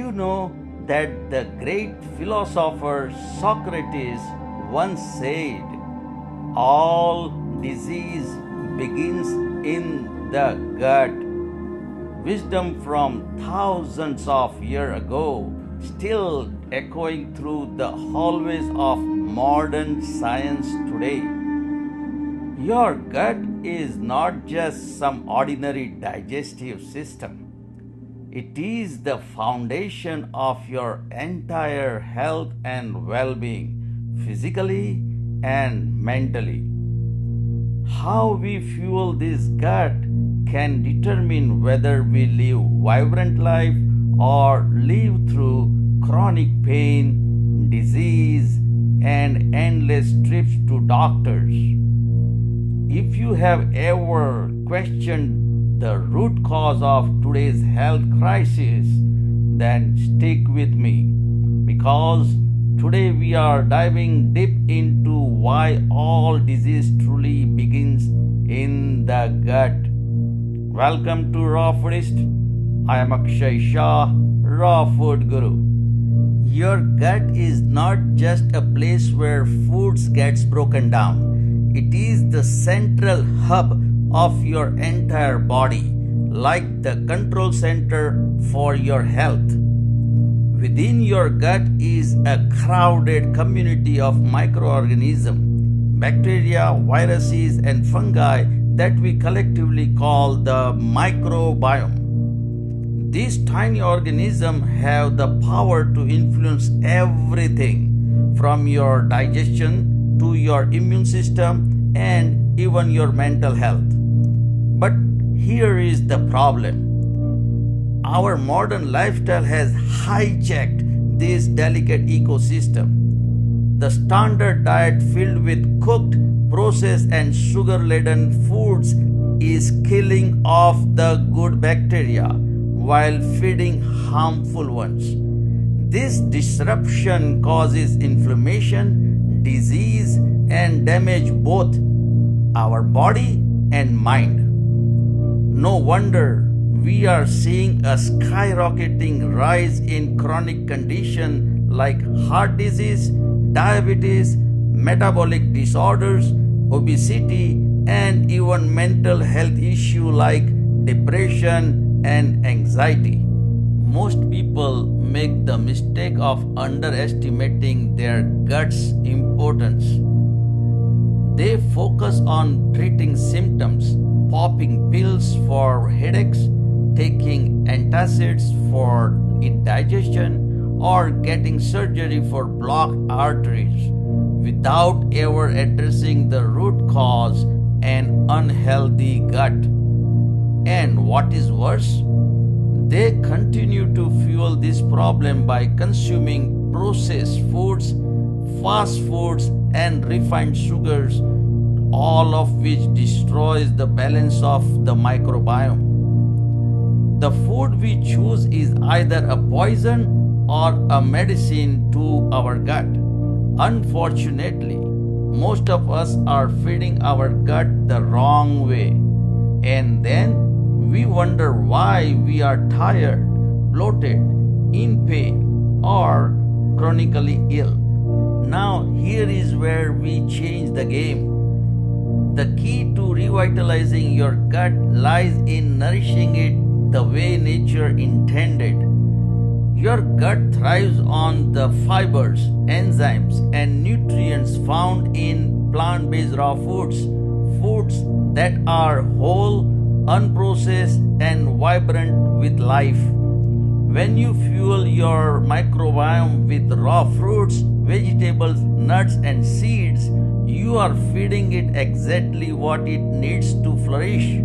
you know that the great philosopher Socrates once said, all disease begins in the gut. Wisdom from thousands of years ago, still echoing through the hallways of modern science today. Your gut is not just some ordinary digestive system. It is the foundation of your entire health and well being, physically and mentally. How we fuel this gut can determine whether we live vibrant life or live through chronic pain, disease, and endless trips to doctors. If you have ever questioned the root cause of today's health crisis, then stick with me, because today we are diving deep into why all disease truly begins in the gut. Welcome to Raw Foodist. I am Akshay Shah, Raw Food Guru. Your gut is not just a place where foods gets broken down. It is the central hub of your entire body, like the control center for your health. Within your gut is a crowded community of microorganisms, bacteria, viruses, and fungi that we collectively call the microbiome. These tiny organisms have the power to influence everything from your digestion to your immune system and even your mental health. But here is the problem. Our modern lifestyle has hijacked this delicate ecosystem. The standard diet filled with cooked, processed, and sugar-laden foods is killing off the good bacteria while feeding harmful ones. This disruption causes inflammation, disease, and damage both our body and mind. No wonder we are seeing a skyrocketing rise in chronic conditions like heart disease, diabetes, metabolic disorders, obesity, and even mental health issues like depression and anxiety. Most people make the mistake of underestimating their gut's importance. They focus on treating symptoms, popping pills for headaches, taking antacids for indigestion, or getting surgery for blocked arteries without ever addressing the root cause, an unhealthy gut. And what is worse, they continue to fuel this problem by consuming processed foods, fast foods, and refined sugars, all of which destroys the balance of the microbiome. The food we choose is either a poison or a medicine to our gut. Unfortunately, most of us are feeding our gut the wrong way, and then we wonder why we are tired, bloated, in pain, or chronically ill. Now, here is where we change the game. The key to revitalizing your gut lies in nourishing it the way nature intended. Your gut thrives on the fibers, enzymes, and nutrients found in plant-based raw foods, foods that are whole, unprocessed, and vibrant with life. When you fuel your microbiome with raw fruits, vegetables, nuts, and seeds, you are feeding it exactly what it needs to flourish.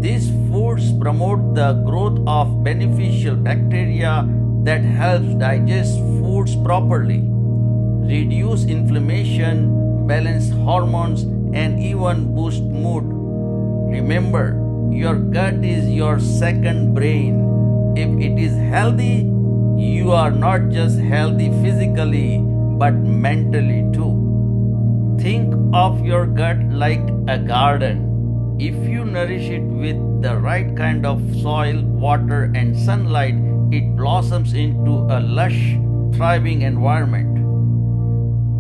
These foods promote the growth of beneficial bacteria that helps digest foods properly, reduce inflammation, balance hormones, and even boost mood. Remember, your gut is your second brain. If it is healthy, you are not just healthy physically, but mentally too. Think of your gut like a garden. If you nourish it with the right kind of soil, water, and sunlight, it blossoms into a lush, thriving environment.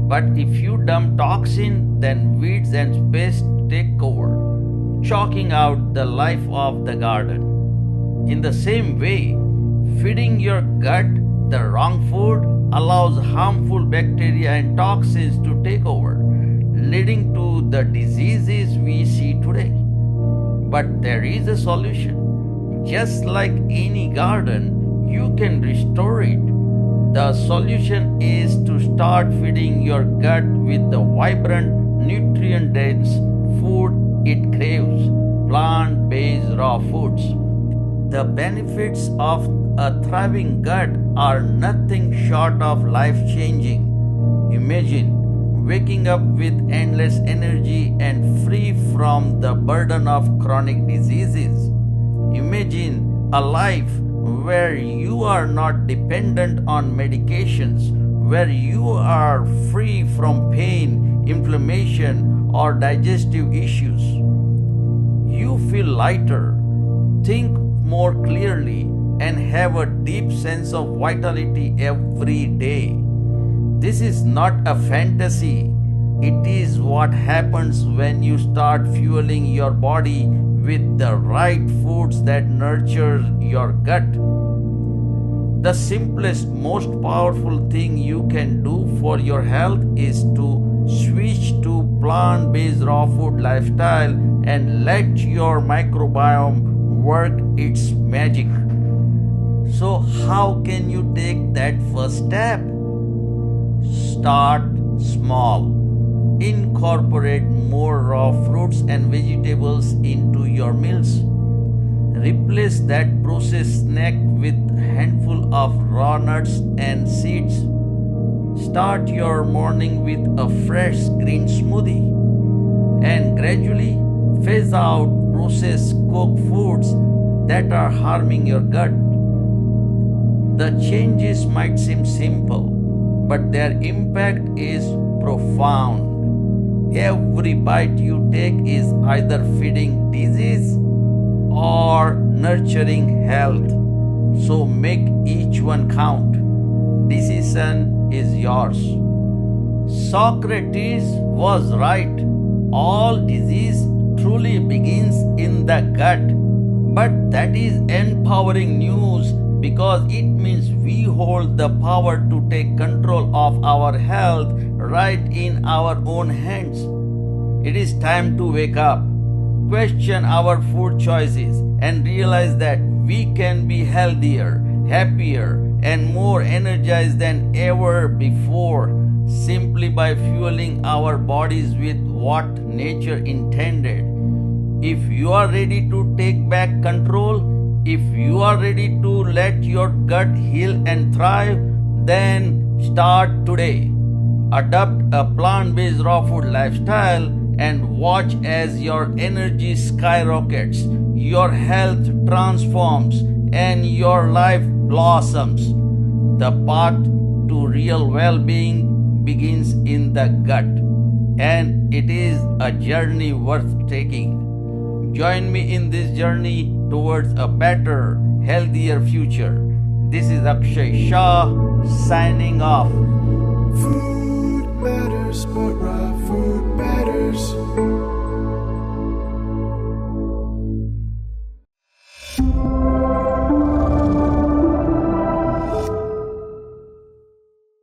But if you dump toxin, then weeds and pests take over, choking out the life of the garden. In the same way, feeding your gut the wrong food allows harmful bacteria and toxins to take over, leading to the diseases we see today. But there is a solution. Just like any garden, you can restore it. The solution is to start feeding your gut with the vibrant, nutrient-dense food it craves, plant-based raw foods. The benefits of a thriving gut are nothing short of life-changing. Imagine waking up with endless energy and free from the burden of chronic diseases. Imagine a life where you are not dependent on medications, where you are free from pain, inflammation, or digestive issues. You feel lighter, think more clearly, and have a deep sense of vitality every day. This is not a fantasy. It is what happens when you start fueling your body with the right foods that nurture your gut. The simplest, most powerful thing you can do for your health is to switch to plant-based raw food lifestyle and let your microbiome work its magic. So how can you take that first step? Start small. Incorporate more raw fruits and vegetables into your meals. Replace that processed snack with a handful of raw nuts and seeds. Start your morning with a fresh green smoothie and gradually phase out processed cooked foods that are harming your gut. The changes might seem simple, but their impact is profound. Every bite you take is either feeding disease or nurturing health. So make each one count. Decision is yours. Socrates was right. All disease truly begins in the gut. But that is empowering news because it means we hold the power to take control of our health right in our own hands. It is time to wake up, question our food choices, and realize that we can be healthier, happier, and more energized than ever before simply by fueling our bodies with what nature intended. If you are ready to take back control, if you are ready to let your gut heal and thrive, then start today. Adopt a plant-based raw food lifestyle and watch as your energy skyrockets, your health transforms, and your life blossoms. The path to real well-being begins in the gut, and it is a journey worth taking. Join me in this journey towards a better, healthier future. This is Akshay Shah signing off.